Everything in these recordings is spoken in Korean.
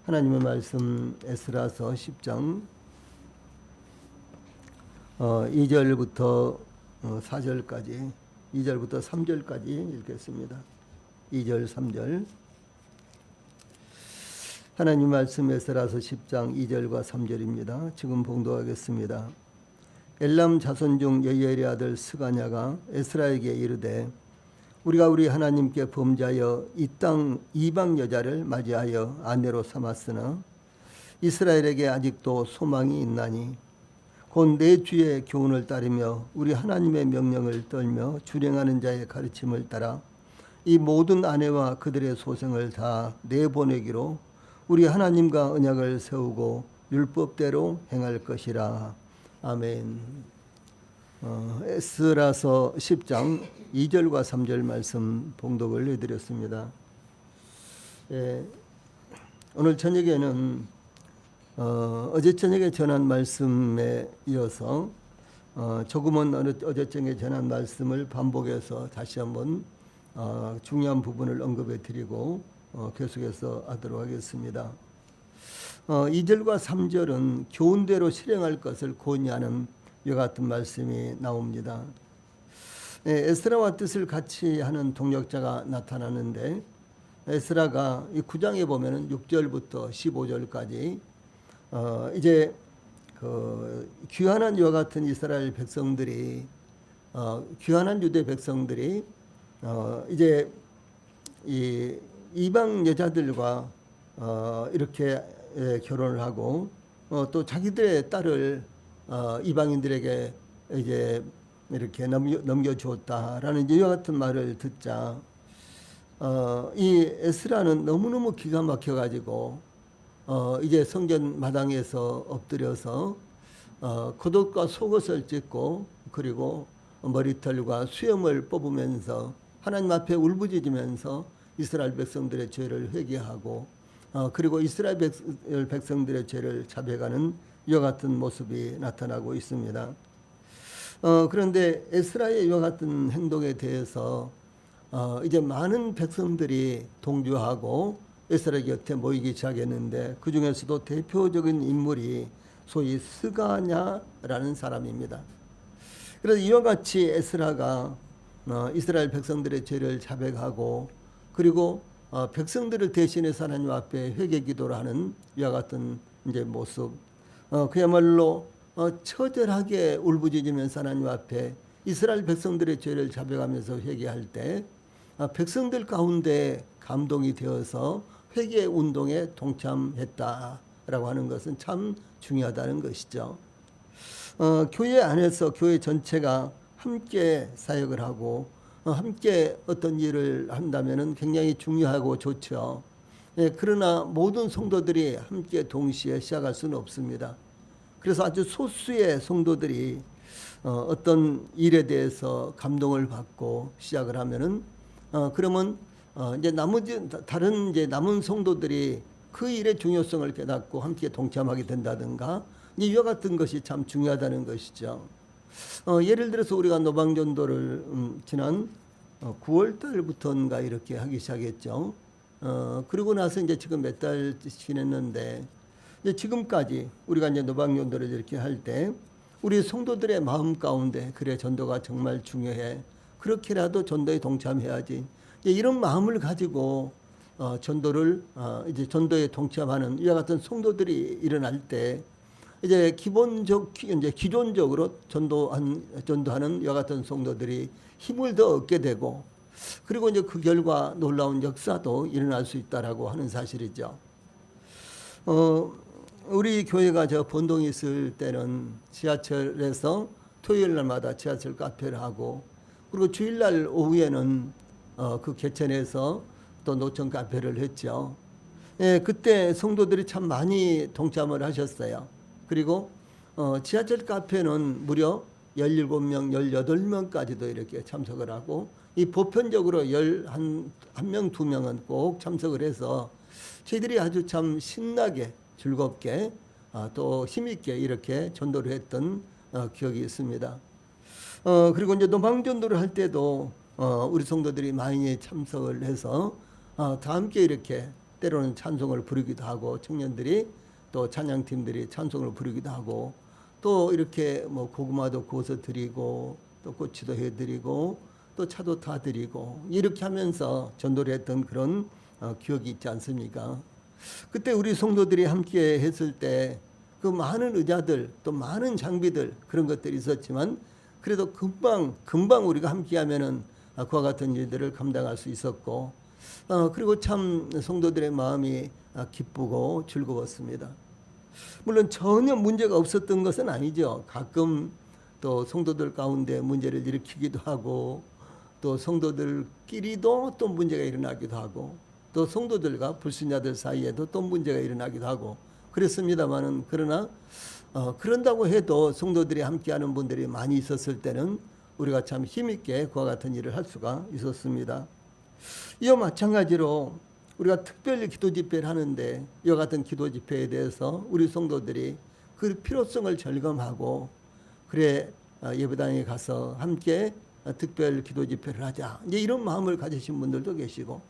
하나님의 말씀 에스라서 10장 2절부터 4절까지 2절부터 3절까지 읽겠습니다. 2절 3절 하나님 말씀 에스라서 10장 2절과 3절입니다. 지금 봉독하겠습니다. 엘람 자손 중 여이엘의 아들 스가냐가 에스라에게 이르되 우리가 우리 하나님께 범죄하여 이 땅 이방 여자를 맞이하여 아내로 삼았으나 이스라엘에게 아직도 소망이 있나니 곧 내 주의 교훈을 따르며 우리 하나님의 명령을 떨며 준행하는 자의 가르침을 따라 이 모든 아내와 그들의 소생을 다 내보내기로 우리 하나님과 언약을 세우고 율법대로 행할 것이라. 아멘. 에스라서 10장 2절과 3절 말씀 봉독을 해드렸습니다. 오늘 저녁에는 어제 저녁에 전한 말씀에 이어서 조금은 어제 저녁에 전한 말씀을 반복해서 다시 한번 중요한 부분을 언급해 드리고 계속해서 하도록 하겠습니다. 2절과 3절은 교훈대로 실행할 것을 권유하는 이와 같은 말씀이 나옵니다. 에스라와 뜻을 같이 하는 동역자가 나타나는데 에스라가 이 9장에 보면은 6절부터 15절까지 이제 그 귀환한 이와 같은 이스라엘 백성들이 귀환한 유대 백성들이 이제 이 이방 여자들과 이렇게 결혼을 하고 또 자기들의 딸을 이방인들에게 이제 이렇게 넘겨주었다라는 이와 같은 말을 듣자 이 에스라는 너무너무 기가 막혀가지고 이제 성전 마당에서 엎드려서 겉옷과 속옷을 찢고 그리고 머리털과 수염을 뽑으면서 하나님 앞에 울부짖으면서 이스라엘 백성들의 죄를 회개하고 그리고 이스라엘 백성들의 죄를 자백하는 이와 같은 모습이 나타나고 있습니다. 그런데 에스라의 이와 같은 행동에 대해서 이제 많은 백성들이 동조하고 에스라 곁에 모이기 시작했는데 그 중에서도 대표적인 인물이 소위 스가냐라는 사람입니다. 그래서 이와 같이 에스라가 이스라엘 백성들의 죄를 자백하고 그리고 백성들을 대신해서 하나님 앞에 회개 기도를 하는 이와 같은 이제 모습, 그야말로 처절하게 울부짖으면서 하나님 앞에 이스라엘 백성들의 죄를 자백하면서 회개할 때 백성들 가운데 감동이 되어서 회개 운동에 동참했다라고 하는 것은 참 중요하다는 것이죠. 교회 안에서 교회 전체가 함께 사역을 하고 함께 어떤 일을 한다면은 굉장히 중요하고 좋죠. 그러나 모든 성도들이 함께 동시에 시작할 수는 없습니다. 그래서 아주 소수의 성도들이 어떤 일에 대해서 감동을 받고 시작을 하면은 그러면 이제 나머지 다른 이제 남은 성도들이 그 일의 중요성을 깨닫고 함께 동참하게 된다든가 이와 같은 것이 참 중요하다는 것이죠. 예를 들어서 우리가 노방전도를 지난 9월 달부터인가 이렇게 하기 시작했죠. 그리고 나서 이제 지금 몇 달 지냈는데 이제 지금까지 우리가 이제 노방전도를 이렇게 할 때 우리 성도들의 마음 가운데 그래 전도가 정말 중요해. 그렇게라도 전도에 동참해야지. 이런 마음을 가지고 전도를 이제 전도에 동참하는 이와 같은 성도들이 일어날 때 이제 기존적으로 전도하는 이와 같은 성도들이 힘을 더 얻게 되고 그리고 이제 그 결과 놀라운 역사도 일어날 수 있다라고 하는 사실이죠. 우리 교회가 저 본동에 있을 때는 지하철에서 토요일 날마다 지하철 카페를 하고 그리고 주일날 오후에는 그 개천에서 또 노천 카페를 했죠. 그때 성도들이 참 많이 동참을 하셨어요. 그리고 지하철 카페는 무려 17명, 18명까지도 이렇게 참석을 하고 이 보편적으로 1명, 2명은 꼭 참석을 해서 저희들이 아주 참 신나게 즐겁게 또 힘있게 이렇게 전도를 했던 기억이 있습니다. 그리고 이제 노방전도를 할 때도 우리 성도들이 많이 참석을 해서 다 함께 이렇게 때로는 찬송을 부르기도 하고 청년들이 또 찬양팀들이 찬송을 부르기도 하고 또 이렇게 뭐 고구마도 구워서 드리고 또 꼬치도 해드리고 또 차도 타드리고 이렇게 하면서 전도를 했던 그런 기억이 있지 않습니까? 그때 우리 성도들이 함께 했을 때 그 많은 의자들 또 많은 장비들 그런 것들이 있었지만 그래도 금방 우리가 함께 하면은 그와 같은 일들을 감당할 수 있었고 그리고 참 성도들의 마음이 기쁘고 즐거웠습니다. 물론 전혀 문제가 없었던 것은 아니죠. 가끔 또 성도들 가운데 문제를 일으키기도 하고 또 성도들끼리도 또 문제가 일어나기도 하고 또 성도들과 불신자들 사이에도 또 문제가 일어나기도 하고 그랬습니다만은 그러나 그런다고 해도 성도들이 함께하는 분들이 많이 있었을 때는 우리가 참 힘있게 그와 같은 일을 할 수가 있었습니다. 이와 마찬가지로 우리가 특별히 기도 집회를 하는데 이와 같은 기도 집회에 대해서 우리 성도들이 그 필요성을 절감하고 그래 예배당에 가서 함께 특별 기도 집회를 하자 이제 이런 마음을 가지신 분들도 계시고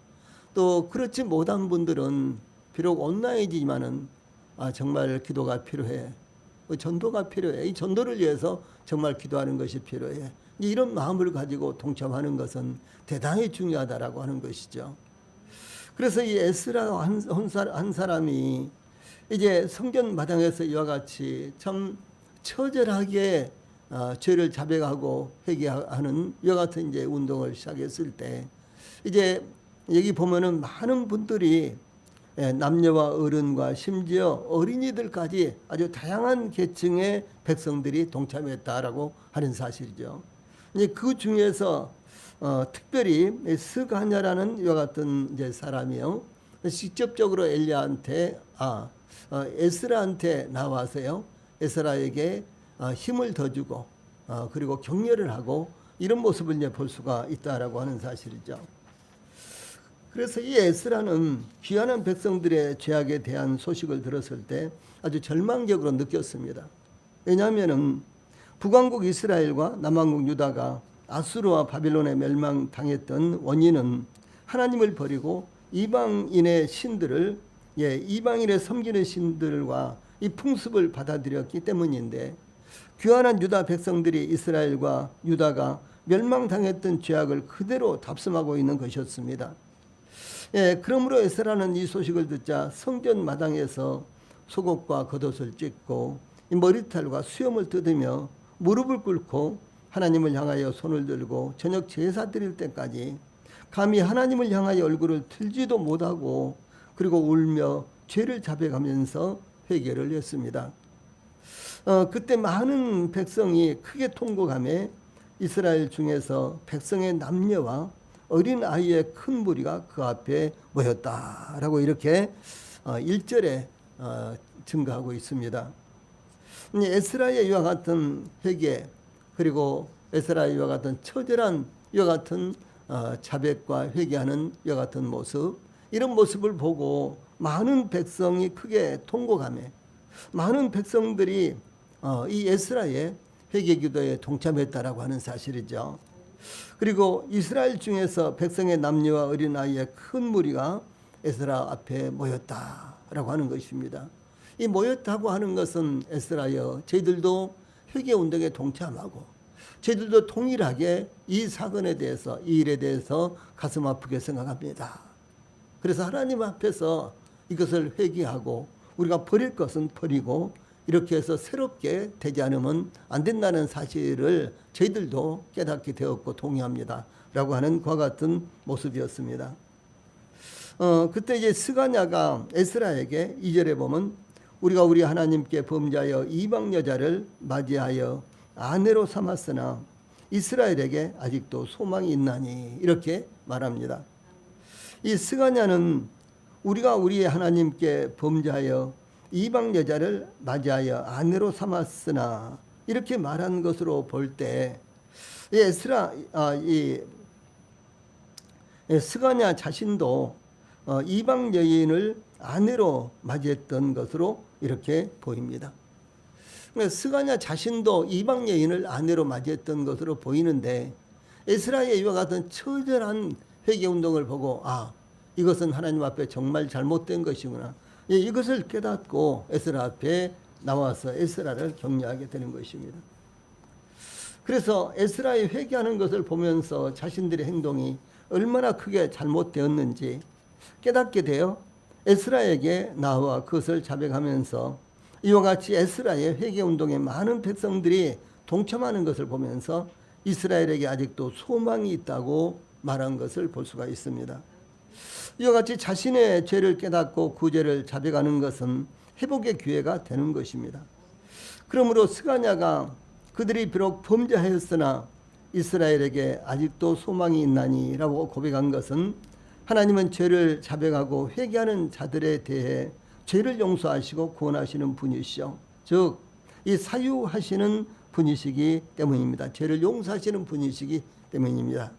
또 그렇지 못한 분들은 비록 온라인이지만은 정말 기도가 필요해. 전도가 필요해. 이 전도를 위해서 정말 기도하는 것이 필요해. 이런 마음을 가지고 동참하는 것은 대단히 중요하다라고 하는 것이죠. 그래서 이 에스라 한 사람이 이제 성전 마당에서 이와 같이 참 처절하게 죄를 자백하고 회개하는 이와 같은 이제 운동을 시작했을 때 이제 여기 보면은 많은 분들이 남녀와 어른과 심지어 어린이들까지 아주 다양한 계층의 백성들이 동참했다라고 하는 사실이죠. 이제 그 중에서 특별히 스가냐라는 이와 같은 이제 사람이요, 직접적으로 엘리야한테 에스라한테 나와서요, 에스라에게 힘을 더 주고 그리고 격려를 하고 이런 모습을 이제 볼 수가 있다라고 하는 사실이죠. 그래서 이 에스라는 귀환한 백성들의 죄악에 대한 소식을 들었을 때 아주 절망적으로 느꼈습니다. 왜냐하면 북왕국 이스라엘과 남왕국 유다가 아수르와 바빌론에 멸망당했던 원인은 하나님을 버리고 이방인의 신들을 이방인의 섬기는 신들과 이 풍습을 받아들였기 때문인데 귀환한 유다 백성들이 이스라엘과 유다가 멸망당했던 죄악을 그대로 답습하고 있는 것이었습니다. 그러므로 에스라는 이 소식을 듣자 성전 마당에서 속옷과 겉옷을 찢고 머리털과 수염을 뜯으며 무릎을 꿇고 하나님을 향하여 손을 들고 저녁 제사 드릴 때까지 감히 하나님을 향하여 얼굴을 들지도 못하고 그리고 울며 죄를 자백하면서 회개를 했습니다. 그때 많은 백성이 크게 통곡하며 이스라엘 중에서 백성의 남녀와 어린 아이의 큰 무리가 그 앞에 모였다라고 이렇게 1절에 증거하고 있습니다. 에스라의 이와 같은 회개 그리고 에스라의 이와 같은 처절한 이와 같은 자백과 회개하는 이와 같은 모습, 이런 모습을 보고 많은 백성이 크게 통곡하며 많은 백성들이 이 에스라의 회개 기도에 동참했다라고 하는 사실이죠. 그리고 이스라엘 중에서 백성의 남녀와 어린아이의 큰 무리가 에스라 앞에 모였다라고 하는 것입니다. 이 모였다고 하는 것은 에스라여 저희들도 회개운동에 동참하고 저희들도 동일하게 이 사건에 대해서 이 일에 대해서 가슴 아프게 생각합니다. 그래서 하나님 앞에서 이것을 회개하고 우리가 버릴 것은 버리고 이렇게 해서 새롭게 되지 않으면 안 된다는 사실을 저희들도 깨닫게 되었고 동의합니다 라고 하는 그와 같은 모습이었습니다. 그때 이제 스가냐가 에스라에게 2절에 보면 우리가 우리 하나님께 범죄하여 이방 여자를 맞이하여 아내로 삼았으나 이스라엘에게 아직도 소망이 있나니 이렇게 말합니다. 이 스가냐는 우리가 우리 하나님께 범죄하여 이방 여자를 맞이하여 아내로 삼았으나 이렇게 말한 것으로 볼 때 스가냐 자신도 이방 여인을 아내로 맞이했던 것으로 이렇게 보입니다. 스가냐 자신도 이방 여인을 아내로 맞이했던 것으로 보이는데 에스라의 이와 같은 처절한 회개 운동을 보고 이것은 하나님 앞에 정말 잘못된 것이구나. 예, 이것을 깨닫고 에스라 앞에 나와서 에스라를 격려하게 되는 것입니다. 그래서 에스라의 회개하는 것을 보면서 자신들의 행동이 얼마나 크게 잘못되었는지 깨닫게 되어 에스라에게 나와 그것을 자백하면서 이와 같이 에스라의 회개운동에 많은 백성들이 동참하는 것을 보면서 이스라엘에게 아직도 소망이 있다고 말한 것을 볼 수가 있습니다. 이와 같이 자신의 죄를 깨닫고 그 죄를 자백하는 것은 회복의 기회가 되는 것입니다. 그러므로 스가랴가 그들이 비록 범죄하였으나 이스라엘에게 아직도 소망이 있나니라고 고백한 것은 하나님은 죄를 자백하고 회개하는 자들에 대해 죄를 용서하시고 구원하시는 분이시죠. 즉 이 사유하시는 분이시기 때문입니다. 죄를 용서하시는 분이시기 때문입니다.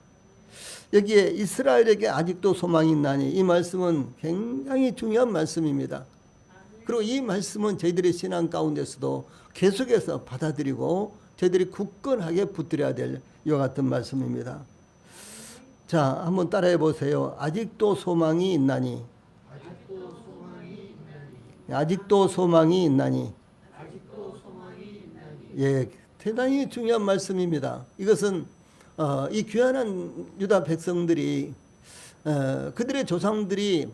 여기에 이스라엘에게 아직도 소망이 있나니 이 말씀은 굉장히 중요한 말씀입니다. 그리고 이 말씀은 저희들의 신앙 가운데서도 계속해서 받아들이고 저희들이 굳건하게 붙들어야 될 이와 같은 말씀입니다. 자, 한번 따라해 보세요. 아직도 소망이 있나니. 아직도 소망이 있나니. 예, 대단히 중요한 말씀입니다. 이것은 이 귀환한 유다 백성들이 그들의 조상들이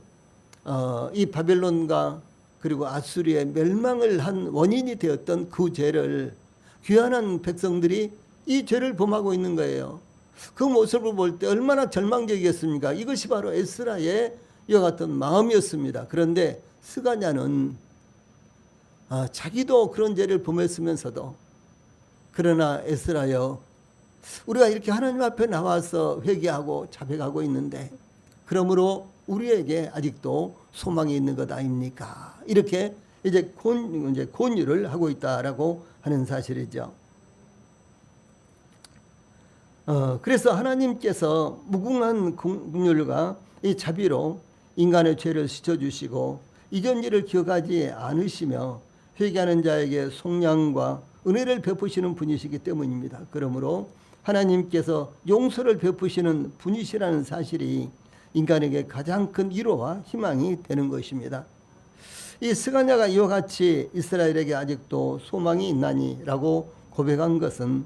이 바벨론과 그리고 아수리의 멸망을 한 원인이 되었던 그 죄를 귀환한 백성들이 이 죄를 범하고 있는 거예요. 그 모습을 볼 때 얼마나 절망적이었습니까? 이것이 바로 에스라의 이와 같은 마음이었습니다. 그런데 스가랴는 자기도 그런 죄를 범했으면서도 그러나 에스라여, 우리가 이렇게 하나님 앞에 나와서 회개하고 자백하고 있는데 그러므로 우리에게 아직도 소망이 있는 것 아닙니까? 이렇게 이제 권유를 하고 있다라고 하는 사실이죠. 그래서 하나님께서 무궁한 긍휼과 이 자비로 인간의 죄를 씻어주시고 이전 일을 기억하지 않으시며 회개하는 자에게 속량과 은혜를 베푸시는 분이시기 때문입니다. 그러므로 하나님께서 용서를 베푸시는 분이시라는 사실이 인간에게 가장 큰 위로와 희망이 되는 것입니다. 이 스가랴가 이와 같이 이스라엘에게 아직도 소망이 있나니라고 고백한 것은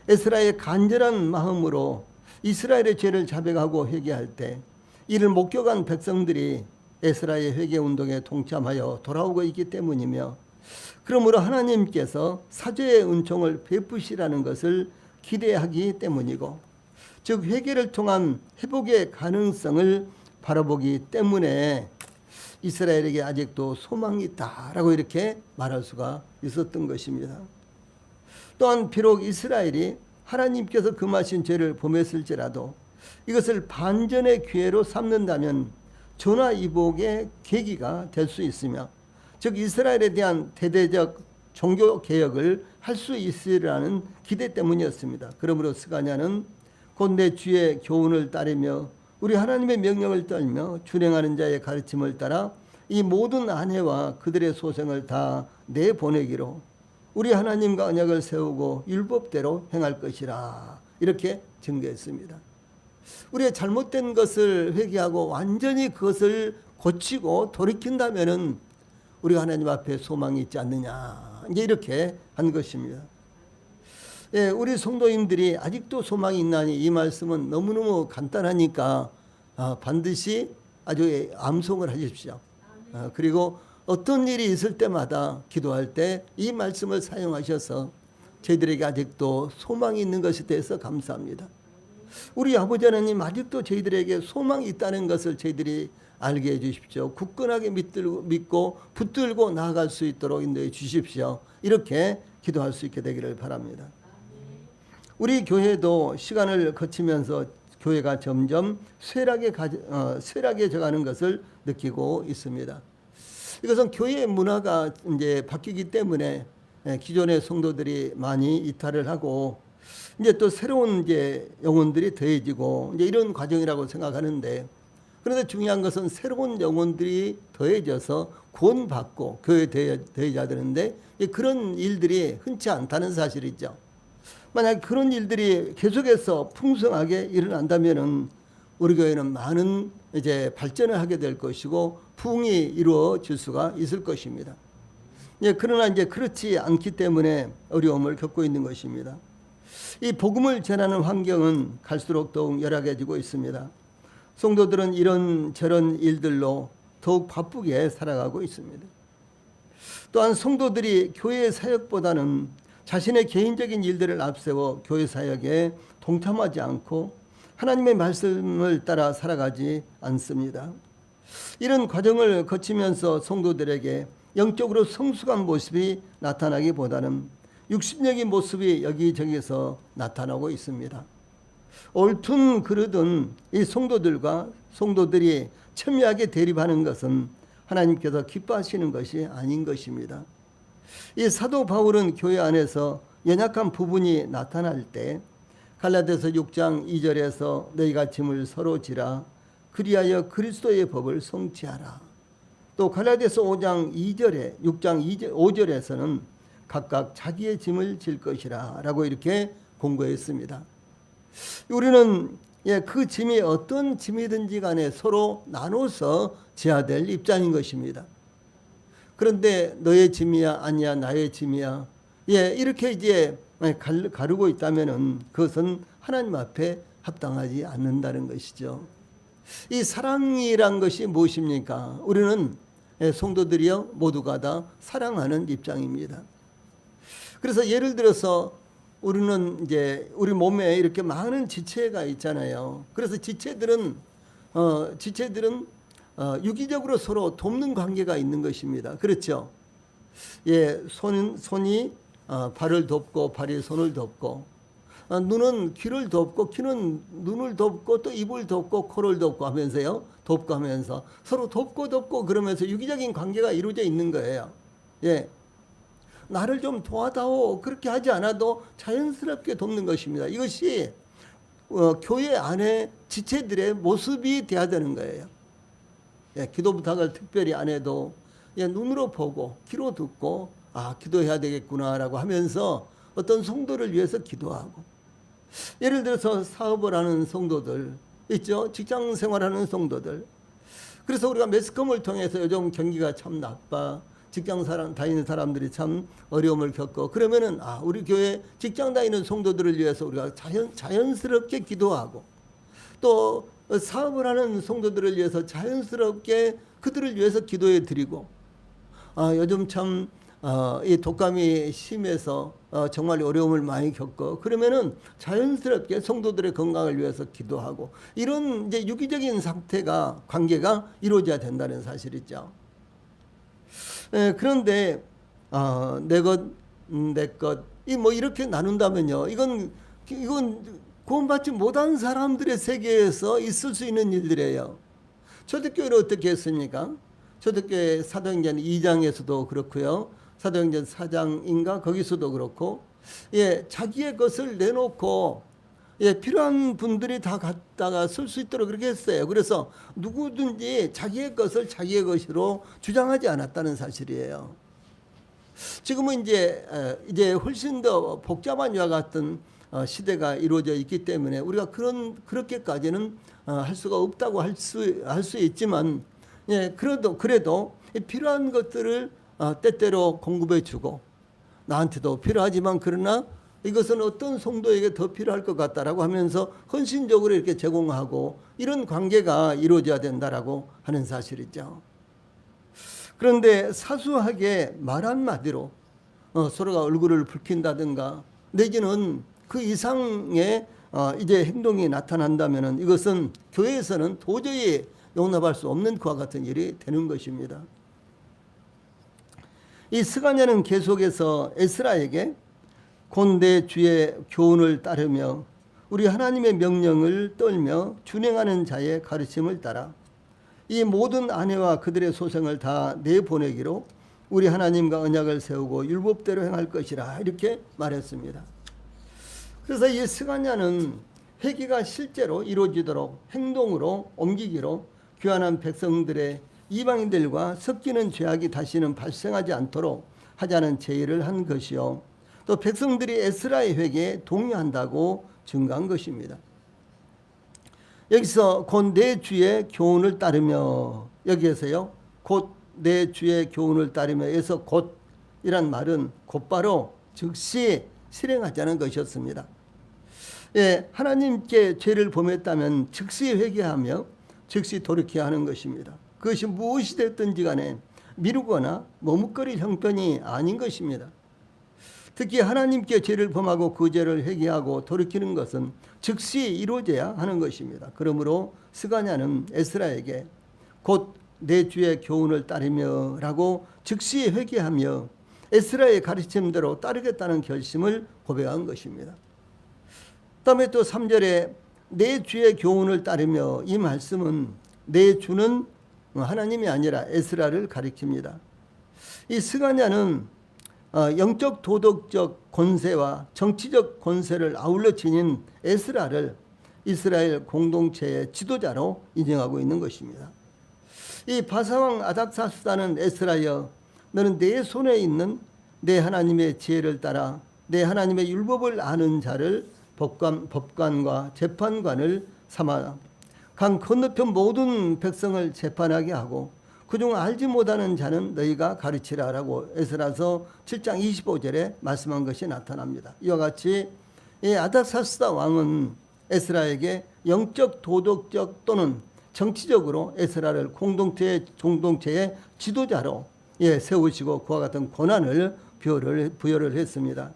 에스라의 간절한 마음으로 이스라엘의 죄를 자백하고 회개할 때 이를 목격한 백성들이 에스라의 회개운동에 동참하여 돌아오고 있기 때문이며 그러므로 하나님께서 사죄의 은총을 베푸시라는 것을 기대하기 때문이고 즉 회개를 통한 회복의 가능성을 바라보기 때문에 이스라엘에게 아직도 소망이 있다라고 이렇게 말할 수가 있었던 것입니다. 또한 비록 이스라엘이 하나님께서 금하신 죄를 범했을지라도 이것을 반전의 기회로 삼는다면 전화위복의 계기가 될 수 있으며 즉 이스라엘에 대한 대대적 종교 개혁을 할 수 있으리라는 기대 때문이었습니다. 그러므로 스가랴는 곧 내 주의 교훈을 따르며 우리 하나님의 명령을 떨며 준행하는 자의 가르침을 따라 이 모든 아내와 그들의 소생을 다 내보내기로 우리 하나님과 언약을 세우고 율법대로 행할 것이라 이렇게 증거했습니다. 우리의 잘못된 것을 회개하고 완전히 그것을 고치고 돌이킨다면은 우리가 하나님 앞에 소망이 있지 않느냐 이제 이렇게 한 것입니다. 예, 우리 성도님들이 아직도 소망이 있나니 이 말씀은 너무너무 간단하니까 반드시 아주 암송을 하십시오. 그리고 어떤 일이 있을 때마다 기도할 때 이 말씀을 사용하셔서 저희들에게 아직도 소망이 있는 것에 대해서 감사합니다. 우리 아버지 하나님 아직도 저희들에게 소망이 있다는 것을 저희들이 알게 해 주십시오. 굳건하게 믿고 붙들고 나아갈 수 있도록 인도해 주십시오. 이렇게 기도할 수 있게 되기를 바랍니다. 우리 교회도 시간을 거치면서 교회가 점점 쇠락해져가는 것을 느끼고 있습니다. 이것은 교회의 문화가 이제 바뀌기 때문에 기존의 성도들이 많이 이탈을 하고 이제 또 새로운 이제 영혼들이 더해지고 이제 이런 과정이라고 생각하는데 그런데 중요한 것은 새로운 영혼들이 더해져서 구원받고 교회에 더해져야 되는데 그런 일들이 흔치 않다는 사실이죠. 만약 그런 일들이 계속해서 풍성하게 일어난다면은 우리 교회는 많은 이제 발전을 하게 될 것이고 부흥이 이루어질 수가 있을 것입니다. 예, 그러나 이제 그렇지 않기 때문에 어려움을 겪고 있는 것입니다. 이 복음을 전하는 환경은 갈수록 더욱 열악해지고 있습니다. 성도들은 이런저런 일들로 더욱 바쁘게 살아가고 있습니다. 또한 성도들이 교회 사역보다는 자신의 개인적인 일들을 앞세워 교회 사역에 동참하지 않고 하나님의 말씀을 따라 살아가지 않습니다. 이런 과정을 거치면서 성도들에게 영적으로 성숙한 모습이 나타나기보다는 육신적인 모습이 여기저기서 나타나고 있습니다. 옳든 그르든 이 성도들이 첨예하게 대립하는 것은 하나님께서 기뻐하시는 것이 아닌 것입니다. 이 사도 바울은 교회 안에서 연약한 부분이 나타날 때 갈라디아서 6장 2절에서 너희가 짐을 서로 지라 그리하여 그리스도의 법을 성취하라. 또 갈라디아서 5장 2절에 6장 5절에서는 각각 자기의 짐을 질 것이라 라고 이렇게 공고했습니다. 우리는 그 짐이 어떤 짐이든지 간에 서로 나눠서 져야 될 입장인 것입니다. 그런데 너의 짐이야 아니야 나의 짐이야 이렇게 이제 가르고 있다면은 그것은 하나님 앞에 합당하지 않는다는 것이죠. 이 사랑이란 것이 무엇입니까? 우리는 성도들이요 모두가 다 사랑하는 입장입니다. 그래서 예를 들어서 우리는 이제 우리 몸에 이렇게 많은 지체가 있잖아요. 그래서 지체들은 유기적으로 서로 돕는 관계가 있는 것입니다. 그렇죠? 예, 손이 발을 돕고 발이 손을 돕고 눈은 귀를 돕고 귀는 눈을 돕고 또 입을 돕고 코를 돕고 하면서요. 돕고 하면서 서로 돕고 그러면서 유기적인 관계가 이루어져 있는 거예요. 예. 나를 좀 도와다오 그렇게 하지 않아도 자연스럽게 돕는 것입니다. 이것이 교회 안에 지체들의 모습이 돼야 되는 거예요. 예, 기도 부탁을 특별히 안 해도 눈으로 보고 귀로 듣고 기도해야 되겠구나라고 하면서 어떤 성도를 위해서 기도하고 예를 들어서 사업을 하는 성도들 있죠. 직장 생활하는 성도들. 그래서 우리가 매스컴을 통해서 요즘 경기가 참 나빠. 직장 다니는 사람들이 참 어려움을 겪고 그러면은 우리 교회 직장 다니는 성도들을 위해서 우리가 자연스럽게 기도하고 또 사업을 하는 성도들을 위해서 자연스럽게 그들을 위해서 기도해 드리고 요즘 참 이 독감이 심해서 정말 어려움을 많이 겪고 그러면은 자연스럽게 성도들의 건강을 위해서 기도하고 이런 이제 유기적인 관계가 이루어져야 된다는 사실이죠. 그런데 내 것, 이렇게 나눈다면요. 이건 구원받지 못한 사람들의 세계에서 있을 수 있는 일들이에요. 초대교회는 어떻게 했습니까? 초대교회 사도행전 2장에서도 그렇고요. 사도행전 4장인가 거기서도 그렇고 자기의 것을 내놓고 필요한 분들이 다 갖다가 쓸 수 있도록 그렇게 했어요. 그래서 누구든지 자기의 것을 자기의 것으로 주장하지 않았다는 사실이에요. 지금은 이제 훨씬 더 복잡한 이와 같은 시대가 이루어져 있기 때문에 우리가 그렇게까지는 할 수가 없다고 할 수 있지만 그래도 필요한 것들을 때때로 공급해 주고 나한테도 필요하지만 그러나 이것은 어떤 성도에게 더 필요할 것 같다라고 하면서 헌신적으로 이렇게 제공하고 이런 관계가 이루어져야 된다라고 하는 사실이죠. 그런데 사소하게 말 한마디로 서로가 얼굴을 붉힌다든가 내지는 그 이상의 이제 행동이 나타난다면은 이것은 교회에서는 도저히 용납할 수 없는 그와 같은 일이 되는 것입니다. 이 스가랴는 계속해서 에스라에게 곧 내 주의 교훈을 따르며 우리 하나님의 명령을 떨며 준행하는 자의 가르침을 따라 이 모든 아내와 그들의 소생을 다 내보내기로 우리 하나님과 언약을 세우고 율법대로 행할 것이라 이렇게 말했습니다. 그래서 이 스가랴는 회개가 실제로 이루어지도록 행동으로 옮기기로 귀환한 백성들의 이방인들과 섞이는 죄악이 다시는 발생하지 않도록 하자는 제의를 한 것이요. 또 백성들이 에스라의 회개에 동의한다고 증거한 것입니다. 여기서 곧 내 주의 교훈을 따르며, 여기에서요 곧 내 주의 교훈을 따르며에서 곧이란 말은 곧바로 즉시 실행하자는 것이었습니다. 예, 하나님께 죄를 범했다면 즉시 회개하며 즉시 돌이켜야 하는 것입니다. 그것이 무엇이 됐든지 간에 미루거나 머뭇거릴 형편이 아닌 것입니다. 특히 하나님께 죄를 범하고 그 죄를 회개하고 돌이키는 것은 즉시 이루어져야 하는 것입니다. 그러므로 스가냐는 에스라에게 곧 내 주의 교훈을 따르며 라고 즉시 회개하며 에스라의 가르침대로 따르겠다는 결심을 고백한 것입니다. 다음에 또 3절에 내 주의 교훈을 따르며, 이 말씀은 내 주는 하나님이 아니라 에스라를 가리킵니다. 이 스가냐는 영적 도덕적 권세와 정치적 권세를 아울러 지닌 에스라를 이스라엘 공동체의 지도자로 인정하고 있는 것입니다. 이 바사왕 아닥사스다는 에스라여, 너는 내 손에 있는 내 하나님의 지혜를 따라 내 하나님의 율법을 아는 자를 법관과 재판관을 삼아 강 건너편 모든 백성을 재판하게 하고 그중 알지 못하는 자는 너희가 가르치라 라고 에스라서 7장 25절에 말씀한 것이 나타납니다. 이와 같이 이 아닥사스다 왕은 에스라에게 영적 도덕적 또는 정치적으로 에스라를 공동체의 지도자로 세우시고 그와 같은 권한을 부여를 했습니다.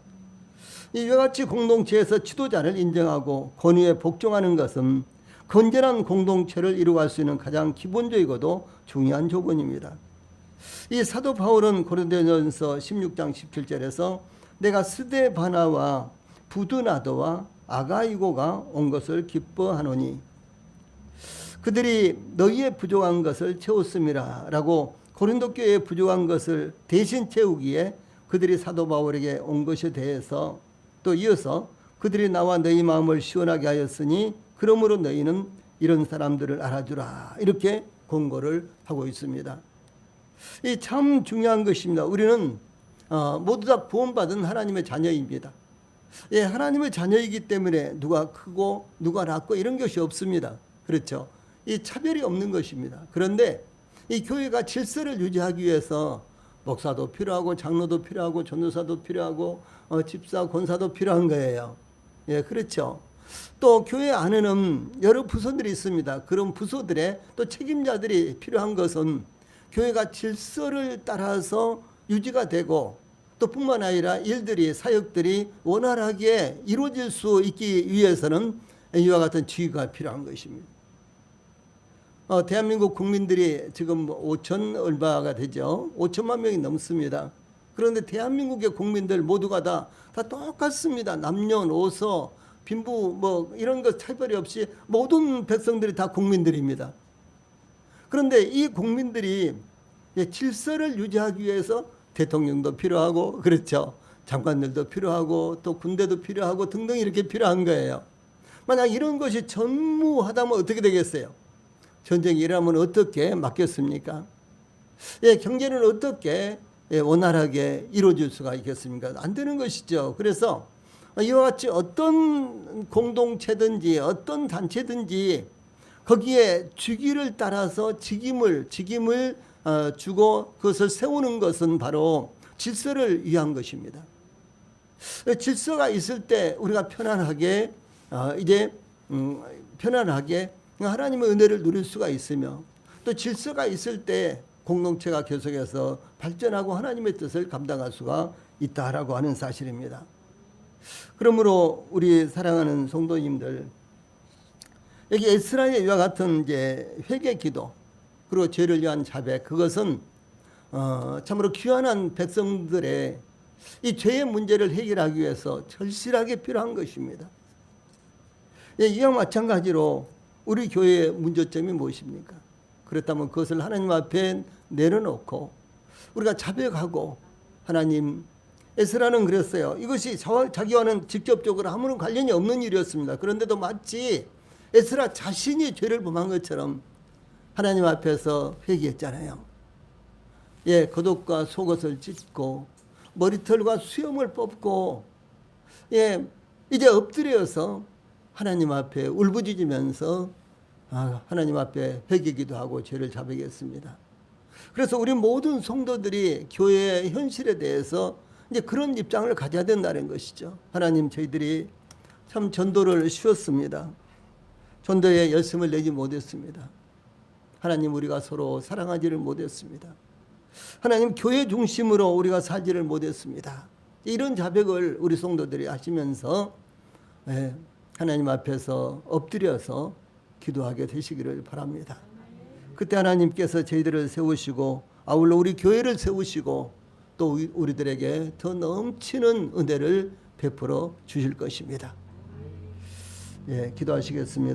이와 같이 공동체에서 지도자를 인정하고 권위에 복종하는 것은 건전한 공동체를 이루어갈 수 있는 가장 기본적이고도 중요한 조건입니다. 이 사도 바울은 고린도전서 16장 17절에서 내가 스데바나와 부드나도와 아가이고가 온 것을 기뻐하노니 그들이 너희의 부족한 것을 채웠음이라 라고 고린도 교회의 부족한 것을 대신 채우기에 그들이 사도 바울에게 온 것에 대해서 또 이어서 그들이 나와 너희 마음을 시원하게 하였으니 그러므로 너희는 이런 사람들을 알아주라 이렇게 권고를 하고 있습니다. 이 참 중요한 것입니다. 우리는 모두 다 구원받은 하나님의 자녀입니다. 예, 하나님의 자녀이기 때문에 누가 크고 누가 낮고 이런 것이 없습니다. 그렇죠? 이 차별이 없는 것입니다. 그런데 이 교회가 질서를 유지하기 위해서 목사도 필요하고 장로도 필요하고 전도사도 필요하고 집사 권사도 필요한 거예요. 예, 그렇죠. 또 교회 안에는 여러 부서들이 있습니다. 그런 부서들의 또 책임자들이 필요한 것은 교회가 질서를 따라서 유지가 되고 또 뿐만 아니라 일들이 사역들이 원활하게 이루어질 수 있기 위해서는 이와 같은 지휘가 필요한 것입니다. 대한민국 국민들이 지금 5천 얼마가 되죠. 5천만 명이 넘습니다. 그런데 대한민국의 국민들 모두가 다 똑같습니다. 남녀노소 빈부 뭐 이런 것 차별이 없이 모든 백성들이 다 국민들입니다. 그런데 이 국민들이 질서를 유지하기 위해서 대통령도 필요하고 그렇죠. 장관들도 필요하고 또 군대도 필요하고 등등 이렇게 필요한 거예요. 만약 이런 것이 전무하다면 어떻게 되겠어요? 전쟁이 일어나면 어떻게 막겠습니까? 예, 경제는 어떻게 원활하게 이루어질 수가 있겠습니까? 안 되는 것이죠. 그래서 이와 같이 어떤 공동체든지 어떤 단체든지 거기에 주기를 따라서 직임을 주고 그것을 세우는 것은 바로 질서를 위한 것입니다. 질서가 있을 때 우리가 편안하게 편안하게 하나님의 은혜를 누릴 수가 있으며 또 질서가 있을 때 공동체가 계속해서 발전하고 하나님의 뜻을 감당할 수가 있다라고 하는 사실입니다. 그러므로 우리 사랑하는 성도님들, 여기 에스라의 이와 같은 이제 회개 기도 그리고 죄를 위한 자백, 그것은 참으로 귀환한 백성들의 이 죄의 문제를 해결하기 위해서 절실하게 필요한 것입니다. 이와 마찬가지로 우리 교회의 문제점이 무엇입니까? 그렇다면 그것을 하나님 앞에 내려놓고 우리가 자백하고 하나님, 에스라는 그랬어요. 이것이 자기와는 직접적으로 아무런 관련이 없는 일이었습니다. 그런데도 마치 에스라 자신이 죄를 범한 것처럼 하나님 앞에서 회개했잖아요. 예, 겉옷과 속옷을 찢고 머리털과 수염을 뽑고 예, 이제 엎드려서 하나님 앞에 울부짖으면서 하나님 앞에 회개기도 하고 죄를 자백했습니다. 그래서 우리 모든 성도들이 교회의 현실에 대해서 이제 그런 입장을 가져야 된다는 것이죠. 하나님, 저희들이 참 전도를 쉬웠습니다. 전도에 열심을 내지 못했습니다. 하나님, 우리가 서로 사랑하지를 못했습니다. 하나님, 교회 중심으로 우리가 살지를 못했습니다. 이런 자백을 우리 성도들이 하시면서 하나님 앞에서 엎드려서 기도하게 되시기를 바랍니다. 그때 하나님께서 저희들을 세우시고 아울러 우리 교회를 세우시고 또 우리들에게 더 넘치는 은혜를 베풀어 주실 것입니다. 기도하시겠습니다.